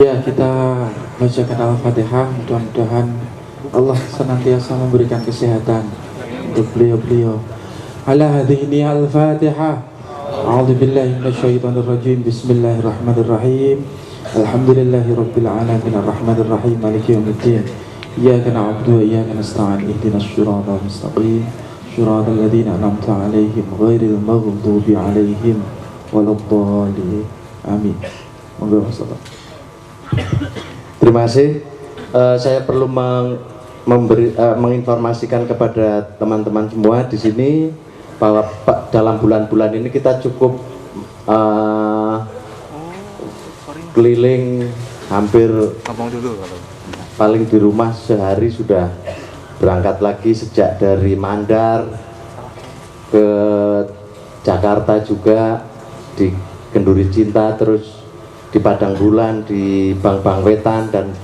Ya, kita bacakan Al-Fatihah. Mudah-mudahan Allah senantiasa memberikan kesehatan untuk beliau-beliau. Ala hadhihi Al-Fatihah. A'udzu billahi minasyaitonir rajim. Bismillahirrahmanirrahim. Alhamdulillahi rabbil alamin arrahmanir rahim maliki yaumiddin. Iyyaka na'budu wa iyyaka nasta'in ihdinas shiratal mustaqim. Shiratal ladzina an'amta 'alaihim ghairil maghdubi 'alaihim waladdallin. Amin. Monggo Mas. Terima kasih. Saya perlu menginformasikan kepada teman-teman semua di sini bahwa dalam bulan-bulan ini kita cukup keliling hampir paling di rumah sehari sudah berangkat lagi sejak dari Mandar ke Jakarta juga di Kenduri Cinta, terus di Padang Bulan, di Bang Wetan, dan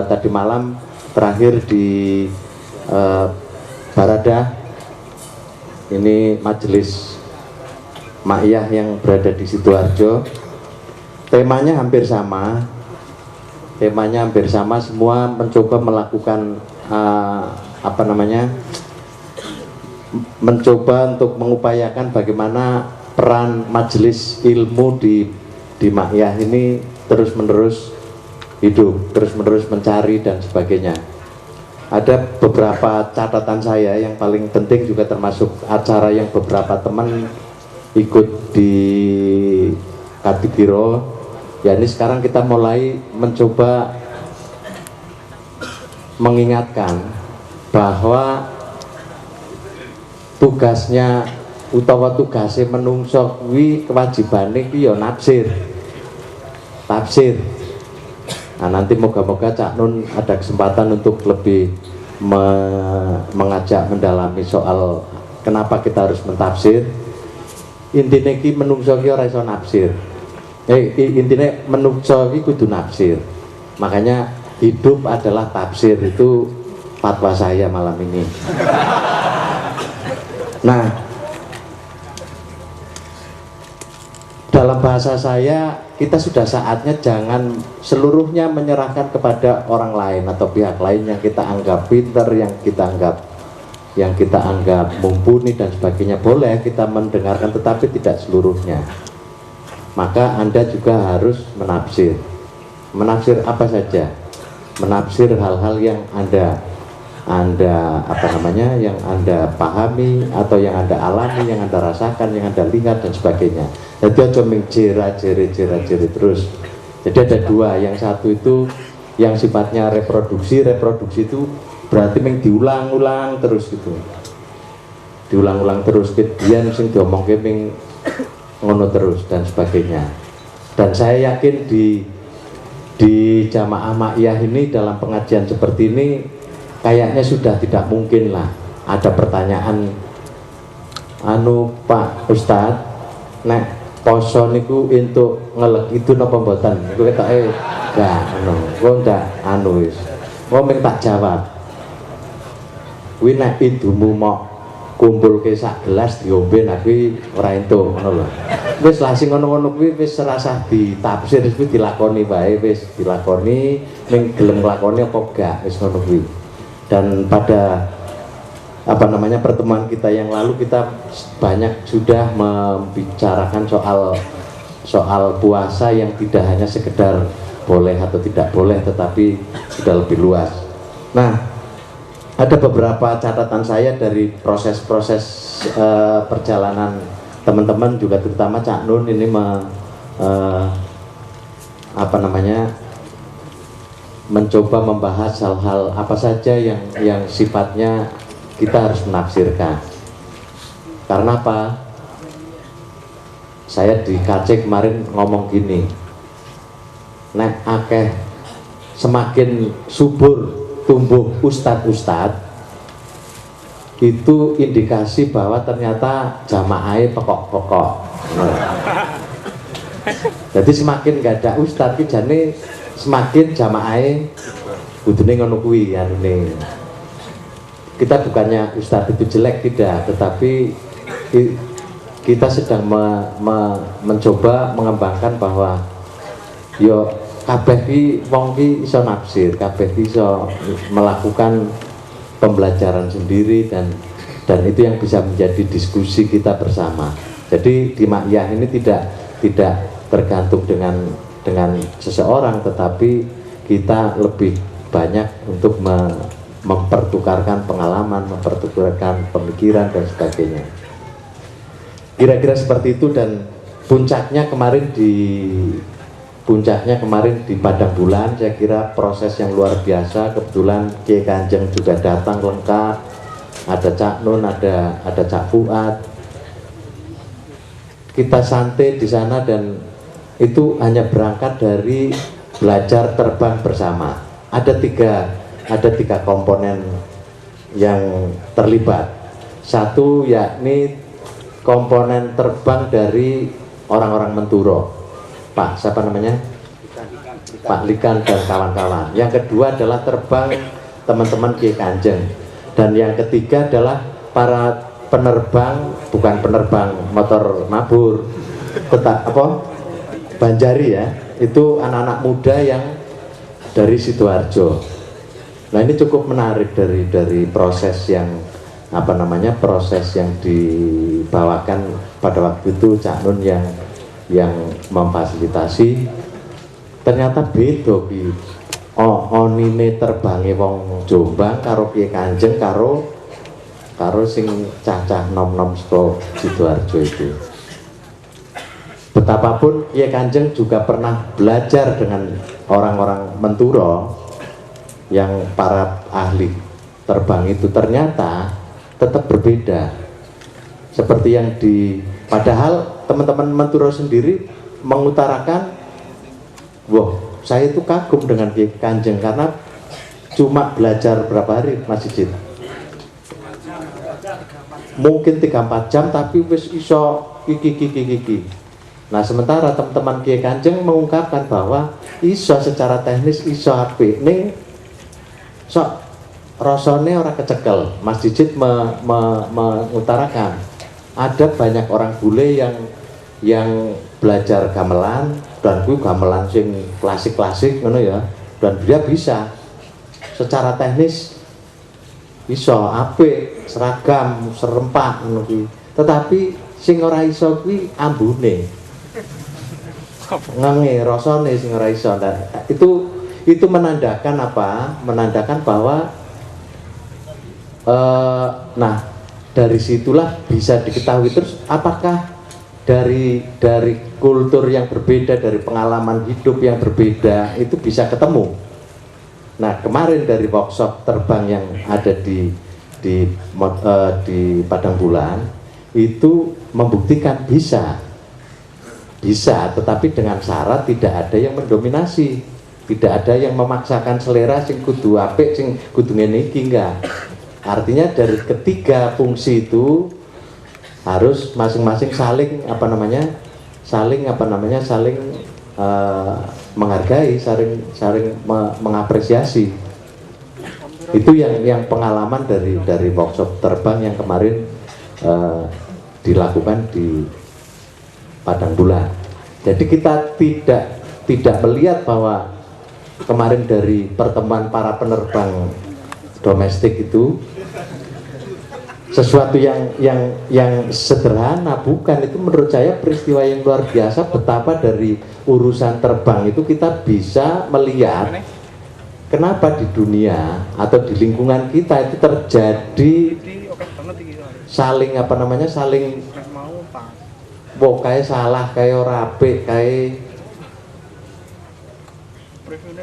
tadi malam terakhir di Baradah. Ini majelis Ma'iyah yang berada di Sidoarjo. Temanya hampir sama, semua mencoba melakukan mencoba untuk mengupayakan bagaimana peran majelis ilmu di Ma'iyah ini terus-menerus hidup, terus-menerus mencari dan sebagainya. Ada beberapa catatan saya yang paling penting juga termasuk acara yang beberapa teman ikut di Kadipiro. Ya, ini sekarang kita mulai mencoba mengingatkan bahwa tugasnya utawa tugasnya menungso kuwi kewajibane kuwi ya tafsir. Nah, nanti moga-moga Cak Nun ada kesempatan untuk lebih mengajak mendalami soal kenapa kita harus mentafsir. Intinya ki menungso ki ora iso nafsir. Intinya menungso ki kudu nafsir. Makanya hidup adalah tafsir, itu fatwa saya malam ini. Nah, dalam bahasa saya, kita sudah saatnya jangan seluruhnya menyerahkan kepada orang lain atau pihak lain yang kita anggap pinter, yang kita anggap mumpuni dan sebagainya. Boleh kita mendengarkan, tetapi tidak seluruhnya. Maka Anda juga harus menafsir. Menafsir apa saja? Menafsir hal-hal yang Anda yang Anda pahami atau yang Anda alami, yang Anda rasakan, yang Anda lihat dan sebagainya. Jadi aja jere terus. Jadi ada dua, yang satu itu yang sifatnya reproduksi itu berarti diulang-ulang terus gitu. Diulang-ulang terus, kemudian sing diomongke ngono terus dan sebagainya. Dan saya yakin di Jamaah Ma'iyah ini dalam pengajian seperti ini kayaknya sudah tidak mungkin lah ada pertanyaan Pak Ustadz, nek poso niku untuk ngelek itu napa mboten? Niku ketoke enggak wis. Wong tak jawab. Kuwi nek idumu mok kumpulke sak gelas diombe nek kuwi ora entuk ngono lho. Wis lah sing ngono-ngono kuwi wis serasah ditafsir, wis dilakoni wae, wis dilakoni ning gelem nglakoni apa enggak, wis ngono kuwi. Dan pada pertemuan kita yang lalu kita banyak sudah membicarakan soal puasa yang tidak hanya sekedar boleh atau tidak boleh, tetapi sudah lebih luas. Nah, ada beberapa catatan saya dari proses-proses perjalanan teman-teman, juga terutama Cak Nun ini mencoba membahas hal-hal apa saja yang sifatnya kita harus menafsirkan. Karena apa? Saya di KC kemarin ngomong gini, nek akeh semakin subur tumbuh ustadz itu indikasi bahwa ternyata jamaahnya pokok-pokok. Jadi semakin gak ada ustadz jane semakin jamaahnya kudune ngono kuwi anune. Kita bukannya ustadz itu jelek, tidak, tetapi kita sedang mencoba mengembangkan bahwa yo kabeh ki wong ki iso nafsir, kabeh ki iso melakukan pembelajaran sendiri dan itu yang bisa menjadi diskusi kita bersama. Jadi di Makyah ini tidak tergantung dengan seseorang, tetapi kita lebih banyak untuk mempertukarkan pengalaman, mempertukarkan pemikiran dan sebagainya. Kira-kira seperti itu, dan puncaknya kemarin di Padang Bulan, saya kira proses yang luar biasa. Kebetulan Kiai Kanjeng juga datang lengkap, ada Cak Nun, ada Cak Fuad. Kita santai di sana dan itu hanya berangkat dari belajar terbang bersama. Ada tiga komponen yang terlibat. Satu yakni komponen terbang dari orang-orang Menturo, Pak siapa namanya? Pak Likan dan kawan-kawan. Yang kedua adalah terbang teman-teman Kiai Kanjeng. Dan yang ketiga adalah para penerbang, bukan penerbang motor mabur, Banjari ya. Itu anak-anak muda yang dari Sidoarjo. Nah, ini cukup menarik dari proses yang proses yang dibawakan pada waktu itu Cak Nun yang memfasilitasi. Ternyata beda ki onine terbange wong Jombang karo Kiai Kanjeng karo sing cacah nom-nom saka Sidoarjo itu. Betapapun Kiai Kanjeng juga pernah belajar dengan orang-orang Menturo yang para ahli terbang itu, ternyata tetap berbeda. Seperti yang padahal teman-teman Menturo sendiri mengutarakan, wah saya itu kagum dengan Kiai Kanjeng karena cuma belajar berapa hari Mas Ijit? Mungkin 3-4 jam tapi wis iso kiki. Nah sementara teman-teman Kiai Kanjeng mengungkapkan bahwa iso secara teknis iso apik ning sok rasane ora kecekel. Mas Ijit mengutarakan ada banyak orang bule yang belajar gamelan dan kuwi gamelan sing klasik-klasik ngono ya, dan dia bisa secara teknis iso apik, seragam, serempak ngono kuwi. Tetapi sing ora iso kuwi ambune. Ngenge rasane sing ora iso. Nah, itu menandakan apa? Menandakan bahwa nah dari situlah bisa diketahui terus apakah dari kultur yang berbeda, dari pengalaman hidup yang berbeda itu bisa ketemu. Nah kemarin dari workshop terbang yang ada di Padang Bulan itu membuktikan bisa, tetapi dengan syarat tidak ada yang mendominasi, tidak ada yang memaksakan selera sing kudu apik, sing kudu ngene iki, enggak. Artinya dari ketiga fungsi itu harus masing-masing saling menghargai, saling mengapresiasi. Itu yang pengalaman dari workshop terbang yang kemarin dilakukan di Padang Bulan. Jadi kita tidak melihat bahwa kemarin dari pertemuan para penerbang domestik itu sesuatu yang sederhana, bukan. Itu menurut saya peristiwa yang luar biasa, betapa dari urusan terbang itu kita bisa melihat kenapa di dunia atau di lingkungan kita itu terjadi saling kayak salah, kayak ora apik, kayak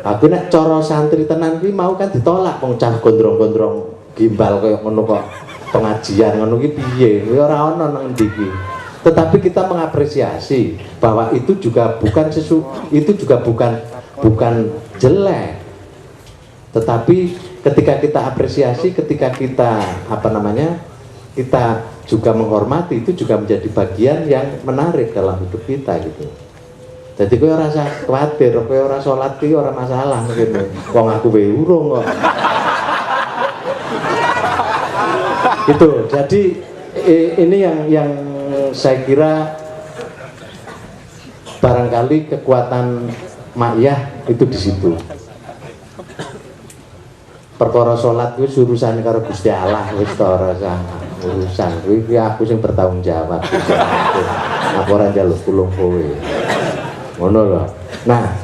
aku nek cara santri tenan kuwi mau kan ditolak wong cah gondrong-gondrong gimbal kaya ngono kok. Pengajian ngono ki piye? Ora ana nang ndi iki. Tetapi kita mengapresiasi bahwa itu juga bukan jelek. Tetapi ketika kita apresiasi, ketika kita kita juga menghormati, itu juga menjadi bagian yang menarik dalam hidup kita gitu. Jadi kowe ora usah kuwatir, kowe ora salat ki ora masalah mungkin. Wong aku wae urung kok. Itu jadi ini yang saya kira barangkali kekuatan makyah itu di situ. Perkara salat kuwi urusan karo Gusti Allah, wis ta ora usah urusan kuwi aku sing bertanggung jawab. Aku ora njaluk tulung kowe. Ngono lho. Nah,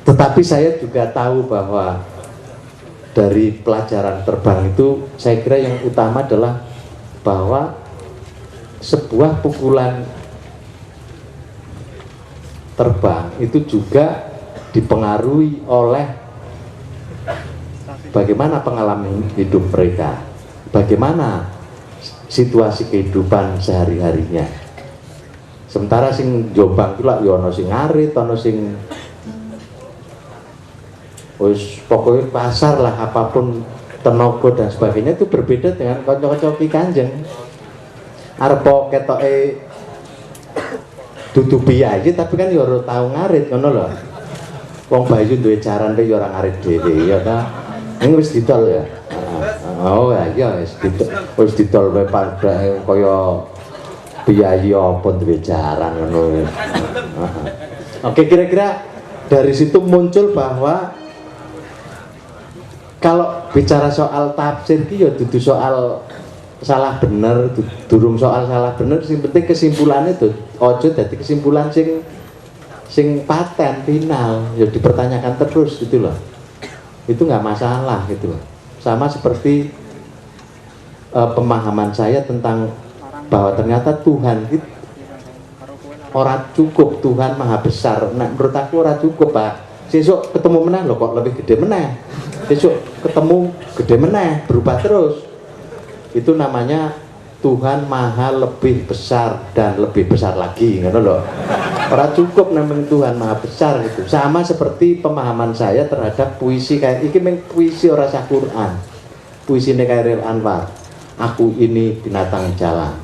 tetapi saya juga tahu bahwa dari pelajaran terbang itu saya kira yang utama adalah bahwa sebuah pukulan terbang itu juga dipengaruhi oleh bagaimana pengalaman hidup mereka, bagaimana situasi kehidupan sehari-harinya. Sementara sing Jombang itu lah, ono sing ngarit, ono sing wis pokoknya pasar lah, apapun tenaga dan sebagainya itu berbeda dengan kanca-kanca Ki Kanjeng. Arepo ketoke dudu piye tapi kan ya ora tau ngarit ngono lho. Wong Bayu duwe jaran ya ora ngarit dhewe ya ta. Ini wis didol ya. Oh ya wis didol wae padha kaya biayi apa duwe jaran ngono. Oke, kira-kira dari situ muncul bahwa kalau bicara soal tafsir ki ya dudu soal salah bener, durung soal salah bener, sing penting kesimpulannya itu ojo dadi kesimpulan sing paten final, ya dipertanyakan terus gitu loh. Itu nggak masalah gitu loh. Sama seperti pemahaman saya tentang bahwa ternyata Tuhan itu ora cukup, Tuhan maha besar. Nah, menurut aku ora cukup, Pak. Sesuk ketemu meneh loh, kok lebih gede meneh. Sesuk ketemu gede meneh, berubah terus. Itu namanya Tuhan maha lebih besar dan lebih besar lagi, ngono loh. Ora cukup namanya Tuhan maha besar gitu. Sama seperti pemahaman saya terhadap puisi kayak iki meng puisi ora sah Quran. Puisine Khairil Anwar. Aku ini binatang jalan.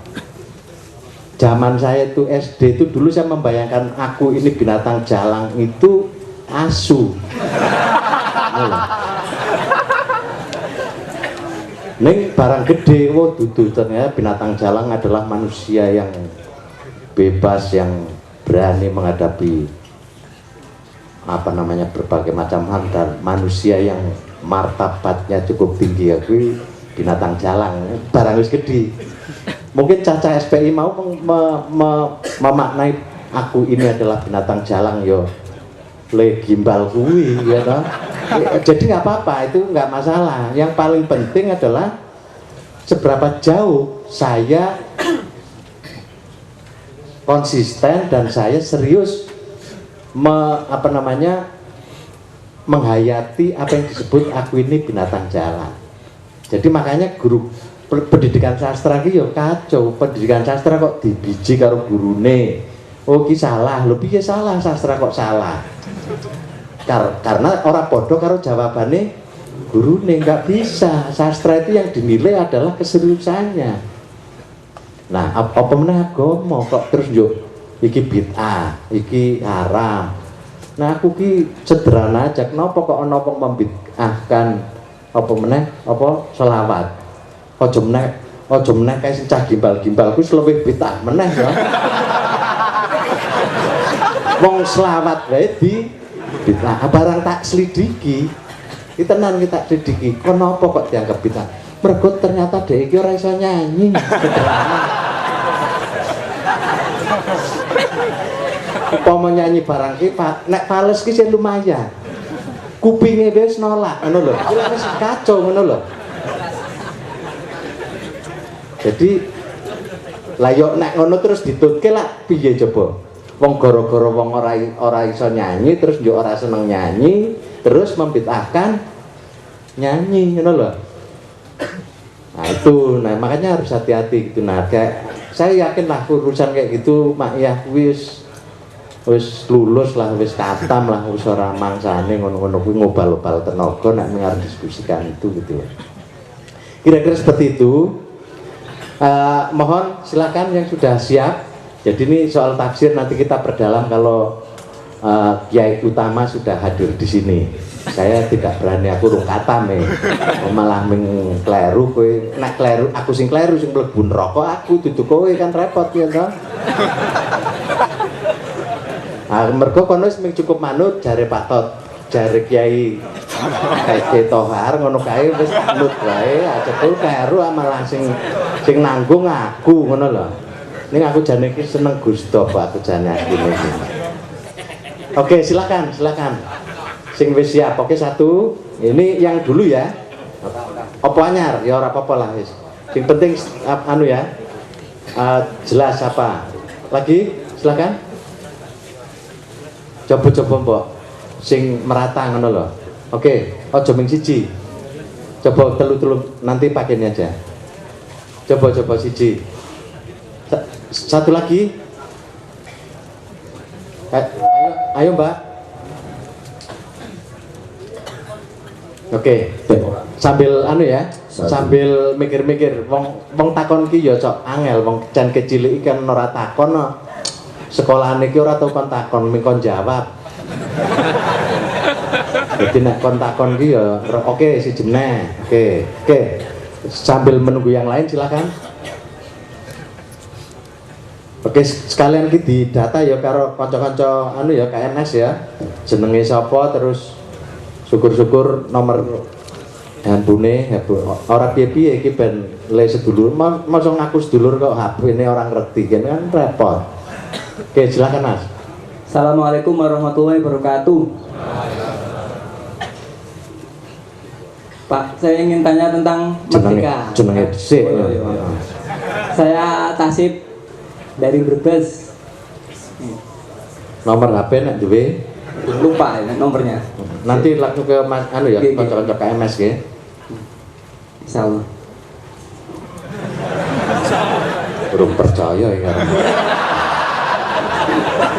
Zaman saya itu SD itu dulu saya membayangkan aku ini binatang jalang itu asu. Neng barang gede, oh dudu ternyata binatang jalang adalah manusia yang bebas, yang berani menghadapi apa namanya berbagai macam hal, dan manusia yang martabatnya cukup tinggi. Aku binatang jalang, barang wis gede. Mungkin Caca SPI mau memaknai aku ini adalah binatang jalang yo le gimbal kuwi ya toh. Jadi nggak apa-apa, itu nggak masalah. Yang paling penting adalah seberapa jauh saya konsisten dan saya serius menghayati apa yang disebut aku ini binatang jalan. Jadi makanya guru pendidikan sastra ki yo kacau. Pendidikan sastra kok dibiji karo gurune. Oh ki salah, lho piye salah sastra kok salah? Karena orang bodoh karo jawabannya gurune, nggak bisa. Sastra itu yang dinilai adalah keseriusannya. Nah, apa meneh agama kok terus yo iki bid'ah, iki haram. Nah, aku ki sederhana aja, kenapa kok ana wong membid'ahkan apa meneh apa selawat. Aja meneh kae sing cah gimbal-gimbal kuwi luwih bid'ah meneh ya. Wong selawat wae di bid'ah, barang tak selidiki, kita tenan kita selidiki, kenapa kok dianggap bid'ah? Mergo ternyata dhek iki ora iso nyanyi. Upama nyanyi barang ki nek fales ki sing lumayan. Kupinge wis nolak, ngono lho. Iki wis kacau ngono lho. Jadi lah yo nek ngono terus ditutke lah piye coba? Wong gara-gara wong ora iso nyanyi terus yo ora seneng nyanyi terus membid'ahkan nyanyi ngono lho. Nah itu, nah makanya harus hati-hati gitu. Nah kayak saya yakin lah urusan kayak gitu mak ya wis lulus lah, wis katam lah, wis ora mangsane ngono-ngono kuwi ngobal-obal tenaga nek ngarep diskusikan itu gitu. Kira-kira seperti itu. Mohon silakan yang sudah siap. Jadi ini soal tafsir nanti kita perdalam kalau Kiai Utama sudah hadir di sini. Saya tidak berani, aku rung katam malah mengkleru kowe. Nek kleru aku sing kleru sing mlebu neraka aku dudu kowe kan repot ya toh. mergo kono wis cukup manut jare Pak Tot, jare Kiai Tohar ngono kae wis manut wae, cepul karo malah sing nanggung aku ngono lho. Ning aku jane iki seneng Gusto kok aku jane asline. Oke, silakan. Sing wis siap. Oke, satu. Ini yang dulu ya. Apa anyar? Ya ora apa-apa lah wis. Sing penting anu ya. Jelas apa. Lagi, silakan. Coba mbok. Sing merata ngono lho. Oke, aja ming siji. Coba telu-telu nanti pakainya aja. Coba siji. Satu lagi. Ayo Mbak. Oke. Sambil anu ya, sambil mikir-mikir wong takon ki ya cok angel wong jan kecil iki kan ora takon. Sekolahan iki ora tau kon takon, ming kon jawab. Jadi nek kon takon ki ya oke si jeneng. Oke. Sambil menunggu yang lain silakan. Oke, sekalian ki di data ya karo kanca-kanca anu ya KMS ya. Jenenge sapa terus syukur-syukur nomor handphone ora piye-piye iki ben le sedulur. Mosok ngaku sedulur kok HP-ne orang ngerti kan repot. Oke, silakan Mas. Assalamualaikum warahmatullahi wabarakatuh. Pak, saya ingin tanya tentang Merdeka. Jenenge dhisik. Saya Tasib dari Brebes. Nomor HP nek duwe Lupa ya nomornya. nanti langsung ke Mas anu ya kanca-kanca KMS nggih. Insyaallah. Belum percaya ya.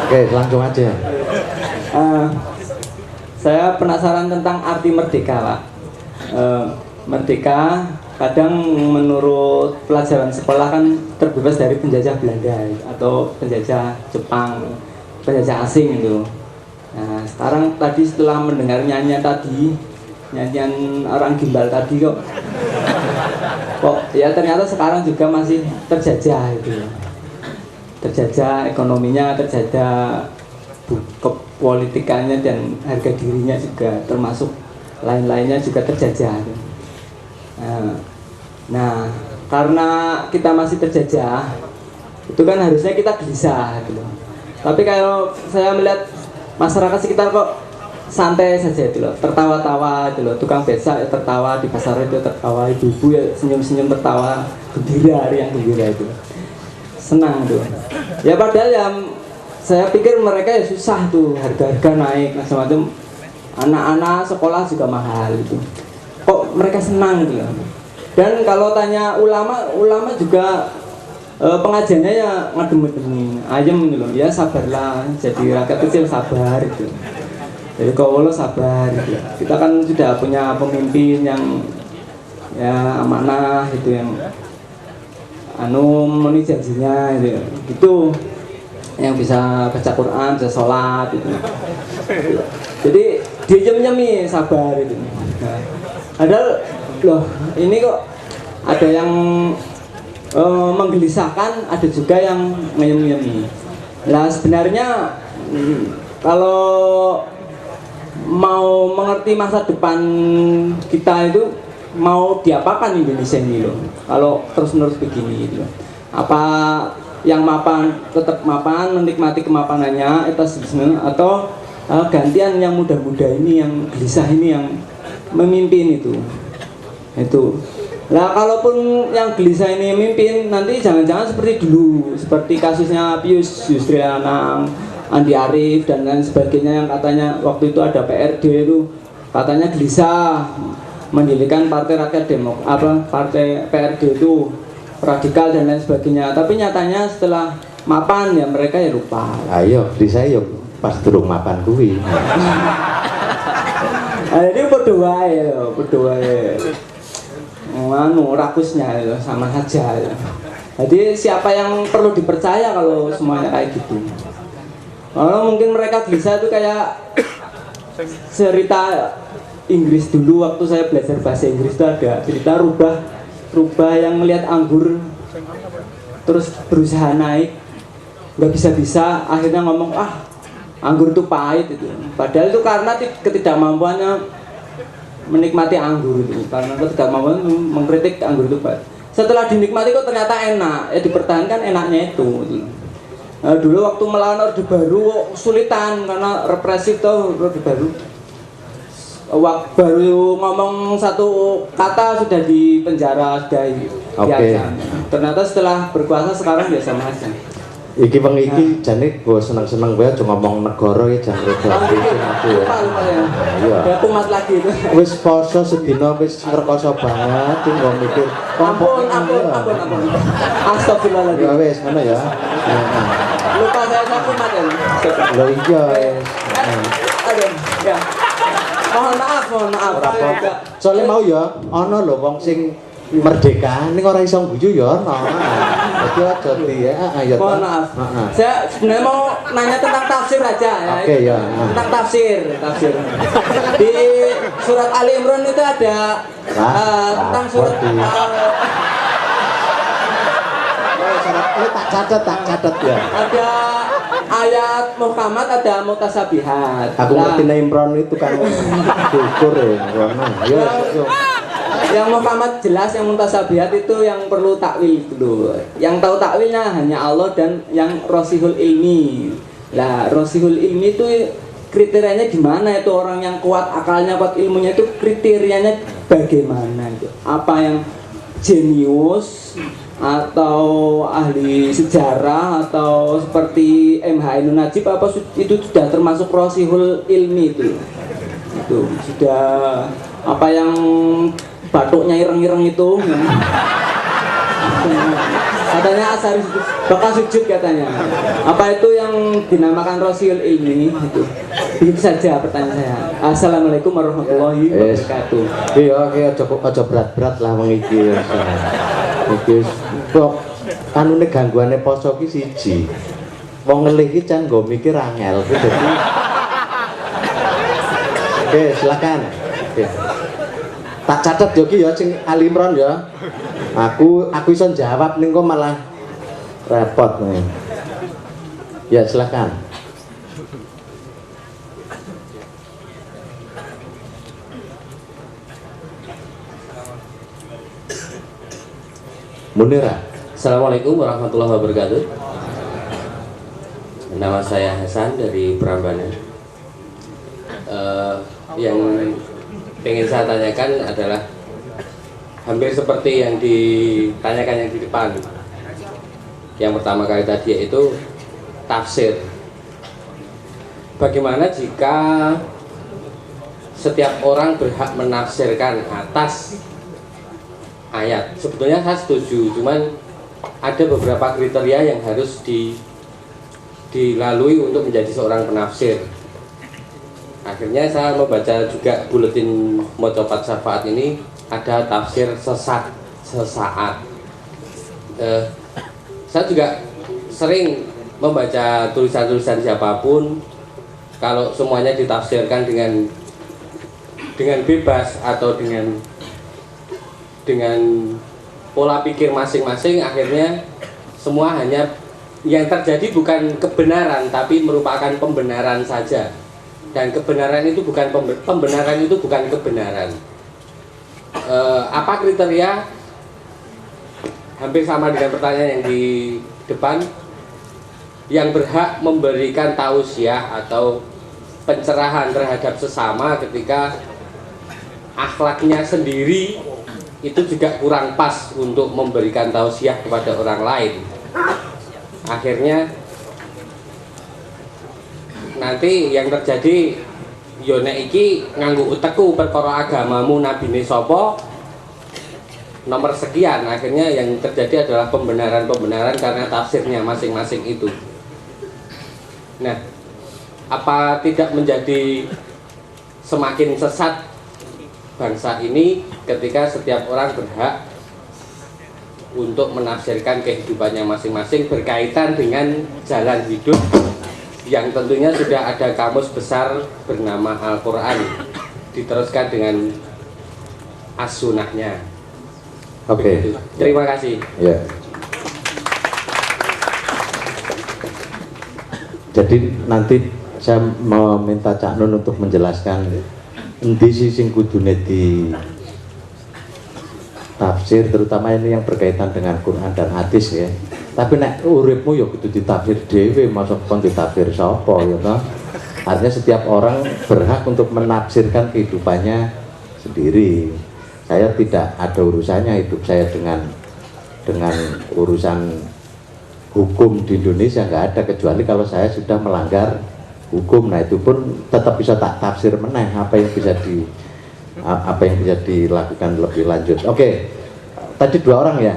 Oke, langsung aja. Saya penasaran tentang arti merdeka, Pak. Merdeka kadang menurut pelajaran sekolah kan terbebas dari penjajah Belanda atau penjajah Jepang, penjajah asing itu. Nah, sekarang tadi setelah mendengar nyanyian orang gimbal tadi kok ya ternyata sekarang juga masih terjajah itu. Terjajah ekonominya, terjajah kepolitikannya dan harga dirinya juga termasuk lain-lainnya juga terjajah. Nah, karena kita masih terjajah, itu kan harusnya kita gelisah gitu. Tapi kalau saya melihat masyarakat sekitar kok santai saja itu loh, tertawa-tawa itu loh, tukang becak ya tertawa, di pasar itu tertawa, ibu-ibu ya senyum-senyum tertawa, gembira, hari yang gembira itu, senang tuh. Ya padahal ya saya pikir mereka ya susah tuh, harga-harga naik macam-macam, anak-anak sekolah juga mahal itu. Kok mereka senang gitu loh. Dan kalau tanya ulama juga pengajiannya ya ngadem-ngadem, ayem gitu loh. Ya sabarlah, jadi rakyat kecil sabar itu. Jadi kalau sabar gitu. Kita kan sudah punya pemimpin yang ya amanah itu, yang memenuhi janjinya gitu. Gitu. Yang bisa baca Quran, bisa sholat gitu. Jadi diem-diem sabar itu. Nah, padahal loh ini kok ada yang menggelisahkan, ada juga yang ngeyem-ngeyemi. Nah sebenarnya kalau mau mengerti masa depan kita itu mau diapakan Indonesia ini loh, kalau terus-menerus begini gitu. Apa yang mapan tetap mapan, menikmati kemapanannya itu sebenarnya, atau gantian yang muda-muda ini, yang gelisah ini yang memimpin itu. Lah kalaupun yang gelisah ini memimpin, nanti jangan-jangan seperti dulu, seperti kasusnya Pius Yusriana, Andi Arief dan lain sebagainya, yang katanya waktu itu ada PRD itu katanya gelisah mendirikan Partai Rakyat Partai PRD itu radikal dan lain sebagainya. Tapi nyatanya setelah mapan ya mereka ya lupa. Ayo, gelisah yo pas durung mapan kuwi. Ini berdoa ya. Rakusnya itu sama saja ya. Jadi siapa yang perlu dipercaya kalau semuanya kayak gitu? Kalau mungkin mereka gelisah itu kayak cerita Inggris dulu, waktu saya belajar bahasa Inggris itu ada cerita rubah yang melihat anggur terus berusaha naik, nggak bisa-bisa, akhirnya ngomong anggur itu pahit itu. Padahal itu karena ketidakmampuannya menikmati anggur itu, karena ketidakmampuan mengkritik anggur itu pahit. Setelah dinikmati kok ternyata enak, ya dipertahankan enaknya itu. Nah, dulu waktu melawan Orde Baru sulitan karena represif tuh Orde Baru. Waktu baru ngomong satu kata sudah di penjara, sudah diancam. Ternyata setelah berkuasa sekarang biasa aja. Iki bang iki jane gue seneng wae aja ngomong negara ya jangan rada aku ya. Iya. Ya kumat lagi itu. Wis poso sedina wis ngrekoso banget iki nggo mikir. Ampun. Astagfirullahaladzim. Ya wis ngono ya. Lupa saya kumat ya. Lho iya. Aduh, ya. Mohon maaf. Soalnya mau ya ana lho wong sing merdeka ning ora iso guyu ya ana. Dadi aja di ya. Mohon maaf. Saya sebenarnya mau nanya tentang tafsir aja ya. Oke ya. Tentang tafsir. Di surat Ali Imran itu ada tentang surat Ini tak catat ya. ada ayat muhkamat, ada mutasabihat. Aku ngerti Imron itu kan syukur ya. Yang muhkamat jelas, yang mutasabihat itu yang perlu takwil dulu. Yang tahu takwilnya hanya Allah dan yang rosihul ilmi. Lah, rosihul ilmi itu kriterianya gimana itu orang yang kuat akalnya, kuat ilmunya itu kriterianya bagaimana itu? Apa yang jenius atau ahli sejarah atau seperti MH Ainun Najib apa itu sudah termasuk rosihul ilmi itu sudah apa yang batuknya ireng-ireng itu katanya Asari bakal sujud katanya, apa itu yang dinamakan rosihul ilmi itu saja pertanyaan saya. Assalamualaikum warahmatullahi wabarakatuh. Iya aja berat-berat lah mengiki. Iki kok anune gangguane poso ki siji. Wong ngelih ki jan nggo mikir angel ku dadi. Oke, silakan. Oke. Tak catet yo ki ya sing Ali Imran ya. Aku iso jawab ning kok malah repot nih. Ya silakan. Munira. Assalamualaikum warahmatullahi wabarakatuh. Nama saya Hasan dari Prambanan. Yang ingin saya tanyakan adalah hampir seperti yang ditanyakan yang di depan. Yang pertama kali tadi yaitu tafsir. Bagaimana jika setiap orang berhak menafsirkan atas ayat? Sebetulnya saya setuju, cuman ada beberapa kriteria yang harus dilalui untuk menjadi seorang penafsir. Akhirnya saya membaca juga buletin Mocopat Syafaat ini, ada tafsir sesaat. Saya juga sering membaca tulisan-tulisan siapapun, kalau semuanya ditafsirkan dengan bebas atau dengan pola pikir masing-masing, akhirnya semua hanya yang terjadi bukan kebenaran tapi merupakan pembenaran saja, dan kebenaran itu bukan pembenaran itu bukan kebenaran. Apa kriteria? Hampir sama dengan pertanyaan yang di depan. Yang berhak memberikan tausiah atau pencerahan terhadap sesama ketika akhlaknya sendiri itu juga kurang pas untuk memberikan tausiah kepada orang lain. Akhirnya nanti yang terjadi yo nek iki nganggo utekku perkara agamamu nabine sapa nomor sekian, akhirnya yang terjadi adalah pembenaran karena tafsirnya masing-masing itu. Nah, apa tidak menjadi semakin sesat bangsa ini ketika setiap orang berhak untuk menafsirkan kehidupannya masing-masing berkaitan dengan jalan hidup yang tentunya sudah ada kamus besar bernama Al-Quran, diteruskan dengan as-sunnahnya. Oke. Terima kasih. Ya. Jadi nanti saya meminta Cak Nun untuk menjelaskan endi sih sing kudune di tafsir, terutama ini yang berkaitan dengan Quran dan hadis ya. Tapi nek uripmu ya kudu ditafsir dhewe, masuk kon ditafsir sapa ya toh. Artinya setiap orang berhak untuk menafsirkan kehidupannya sendiri. Saya tidak ada urusannya hidup saya dengan urusan hukum di Indonesia, nggak ada, kecuali kalau saya sudah melanggar hukum. Nah itu pun tetap bisa tak tafsir meneh apa yang bisa dilakukan lebih lanjut. Oke, tadi 2 orang ya.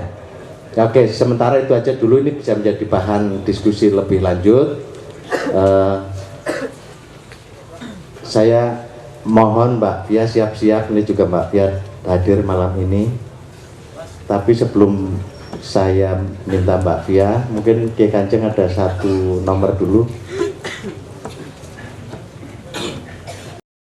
Oke, sementara itu aja dulu, ini bisa menjadi bahan diskusi lebih lanjut. Saya mohon Mbak Pia siap-siap, ini juga Mbak Pia hadir malam ini. Tapi sebelum saya minta Mbak Pia, mungkin Kiai Kanjeng ada 1 nomor dulu.